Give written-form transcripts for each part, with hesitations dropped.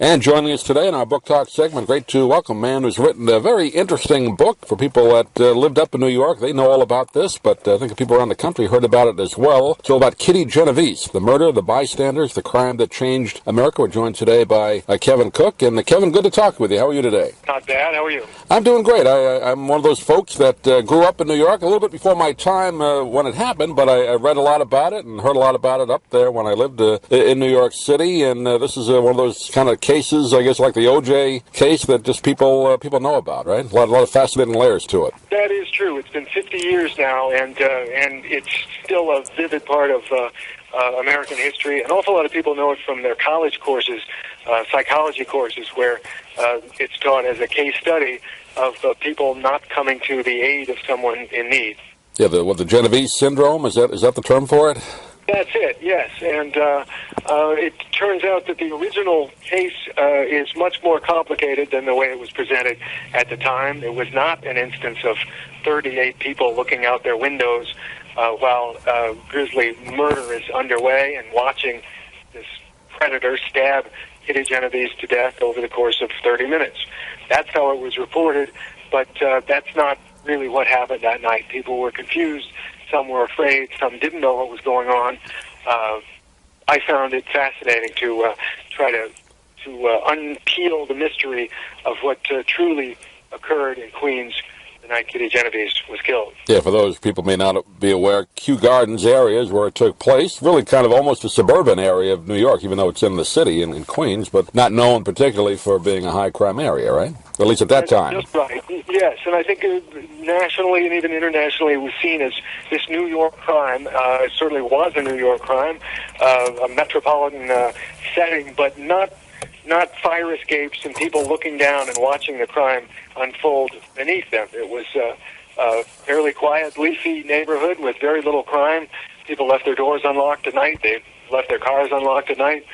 And joining us today in our Book Talk segment, great to welcome a man who's written a very interesting book for people that lived up in New York. They know all about this, but I think people around the country heard about it as well. It's all about Kitty Genovese, the murder, the bystanders, the crime that changed America. We're joined today by Kevin Cook. And Kevin, good to talk with you. How are you today? Not bad. How are you? I'm doing great. I'm one of those folks that grew up in New York a little bit before my time when it happened, but I read a lot about it and heard a lot about it up there when I lived in New York City. And this is one of those kind of cases, I guess, like the O.J. case that just people know about, right? A lot of fascinating layers to it. That is true. It's been 50 years now, and it's still a vivid part of American history. An awful lot of people know it from their college courses, psychology courses, where it's taught as a case study of people not coming to the aid of someone in need. Yeah, the Genovese syndrome, is that the term for it? That's it, yes. And it turns out that the original case is much more complicated than the way it was presented at the time. It was not an instance of 38 people looking out their windows while grisly murder is underway and watching this predator stab Kitty Genovese to death over the course of 30 minutes. That's how it was reported, but that's not really what happened that night. People were confused. Some were afraid. Some didn't know what was going on. I found it fascinating to try to unpeel the mystery of what truly occurred in Queens the night Kitty Genovese was killed. Yeah, for those people may not be aware, Kew Gardens area is where it took place. Really kind of almost a suburban area of New York, even though it's in the city in Queens, but not known particularly for being a high-crime area, right? At least at that time. That's right. Yes, and I think nationally and even internationally it was seen as this New York crime. It certainly was a New York crime, a metropolitan setting, but not fire escapes and people looking down and watching the crime unfold beneath them. It was a fairly quiet, leafy neighborhood with very little crime. People left their doors unlocked at night. They left their cars unlocked at night.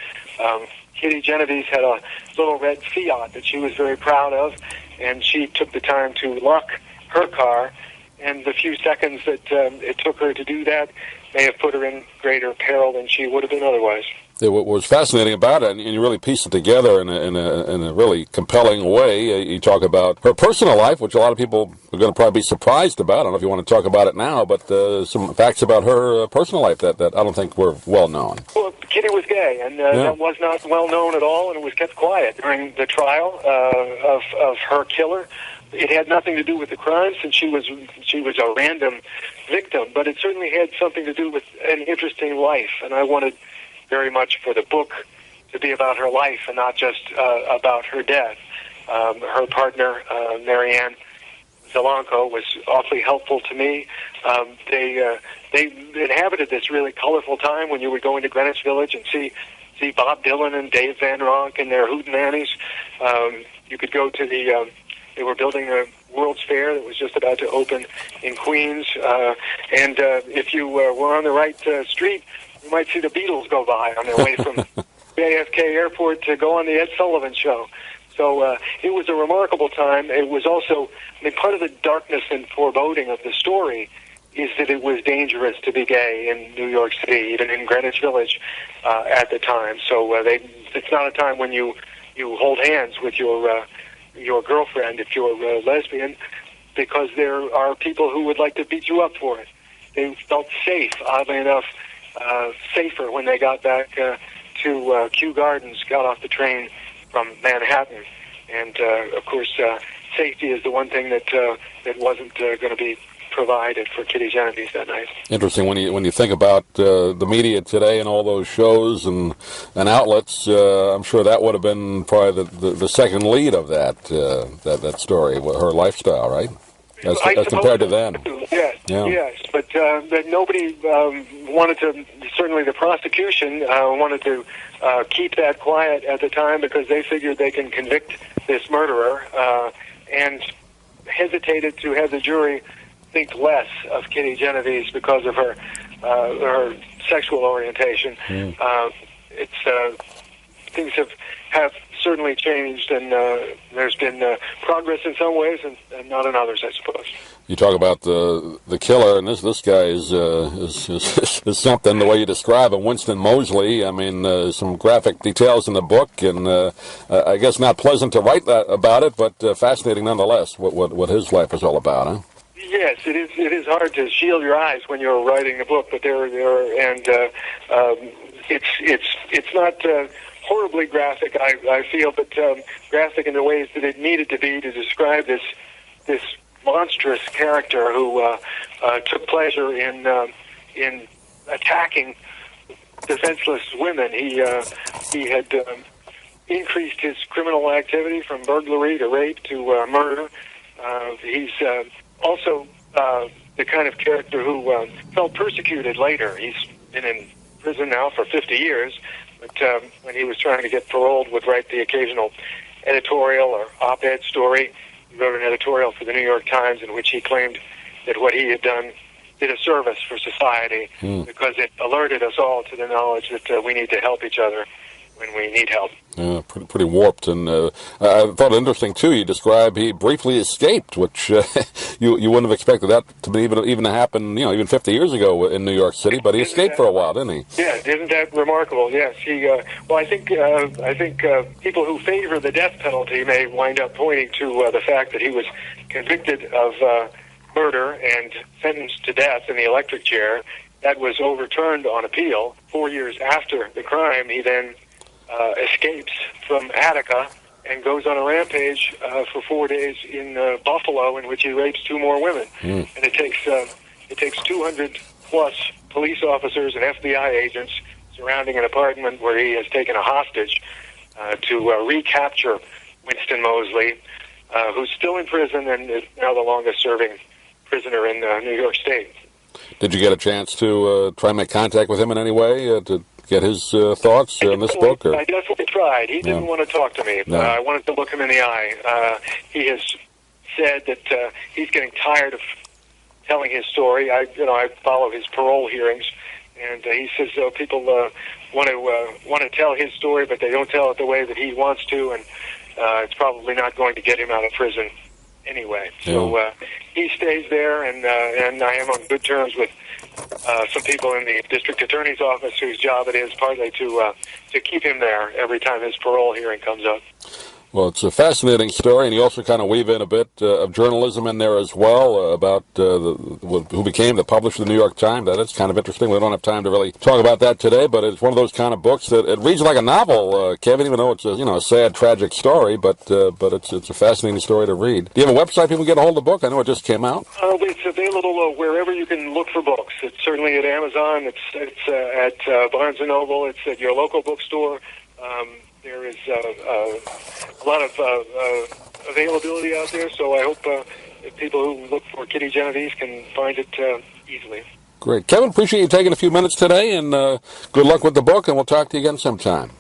Kitty Genovese had a little red Fiat that she was very proud of, and she took the time to lock her car, and the few seconds that it took her to do that may have put her in greater peril than she would have been otherwise. What was fascinating about it, and you really piece it together in a really compelling way, you talk about her personal life, which a lot of people are going to probably be surprised about. I don't know if you want to talk about it now, but some facts about her personal life that I don't think were well known. Well, Kitty was gay, and that was not well known at all, and it was kept quiet during the trial of her killer. It had nothing to do with the crime, since she was a random victim, but it certainly had something to do with an interesting life, and I wanted very much for the book to be about her life and not just about her death. Her partner, Marianne Zelenko, was awfully helpful to me. They inhabited this really colorful time when you would go into Greenwich Village and see Bob Dylan and Dave Van Ronk and their hootenannies. You could go to they were building a World's Fair that was just about to open in Queens. And if you were on the right street, you might see the Beatles go by on their way from JFK Airport to go on the Ed Sullivan Show. So it was a remarkable time. It was also, part of the darkness and foreboding of the story is that it was dangerous to be gay in New York City, even in Greenwich Village at the time. So it's not a time when you hold hands with your girlfriend if you're a lesbian, because there are people who would like to beat you up for it. They felt safe, oddly enough, safer when they got back to Kew Gardens, got off the train from Manhattan. And, of course, safety is the one thing that wasn't going to be provided for Kitty Genovese that night. Interesting when you think about the media today and all those shows and outlets. I'm sure that would have been probably the second lead of that story, her lifestyle, right? As compared to then. Yes, but nobody wanted to, certainly the prosecution wanted to keep that quiet at the time because they figured they can convict this murderer and hesitated to have the jury think less of Kitty Genovese because of her sexual orientation. Things have certainly changed, and there's been progress in some ways and not in others, I suppose. You talk about the killer, and this guy is something, the way you describe him, Winston Moseley. I mean, some graphic details in the book, and I guess not pleasant to write about it, but fascinating nonetheless. What his life is all about, huh? Yes, it is. It is hard to shield your eyes when you're writing a book, but it's not horribly graphic, I feel, but graphic in the ways that it needed to be to describe this monstrous character who took pleasure in attacking defenseless women. He had increased his criminal activity from burglary to rape to murder. He's also the kind of character who felt persecuted later. He's been in prison now for 50 years, but when he was trying to get paroled, would write the occasional editorial or op-ed story. He wrote an editorial for the New York Times in which he claimed that what he had done did a service for society because it alerted us all to the knowledge that we need to help each other when we need help. Yeah, pretty warped. And I thought it interesting, too, you described he briefly escaped, which you wouldn't have expected that to be even happen, even 50 years ago in New York City, but he escaped for a while, didn't he? Yeah, isn't that remarkable? Yes. Well, I think people who favor the death penalty may wind up pointing to the fact that he was convicted of murder and sentenced to death in the electric chair. That was overturned on appeal. 4 years after the crime, he then escapes from Attica and goes on a rampage for 4 days in Buffalo, in which he rapes 2 more women. And it takes 200 plus police officers and FBI agents surrounding an apartment where he has taken a hostage to recapture Winston Moseley, who's still in prison and is now the longest serving prisoner in New York State. Did you get a chance to try and make contact with him in any way to get his thoughts on this book? Or? I definitely tried. He didn't want to talk to me. No. I wanted to look him in the eye. He has said that he's getting tired of telling his story. I follow his parole hearings, and he says people want to tell his story, but they don't tell it the way that he wants to, and it's probably not going to get him out of prison anyway. So he stays there, and I am on good terms with some people in the district attorney's office whose job it is partly to keep him there every time his parole hearing comes up. Well, it's a fascinating story, and you also kind of weave in a bit of journalism in there as well about who became the publisher of the New York Times. That is kind of interesting. We don't have time to really talk about that today, but it's one of those kind of books that it reads like a novel, Kevin, even though it's a sad, tragic story, but it's a fascinating story to read. Do you have a website people can get a hold of the book? I know it just came out. It's available wherever you can look for books. It's certainly at Amazon. It's at Barnes & Noble. It's at your local bookstore. There is a lot of availability out there, so I hope that people who look for Kitty Genovese can find it easily. Great. Kevin, appreciate you taking a few minutes today, and good luck with the book, and we'll talk to you again sometime.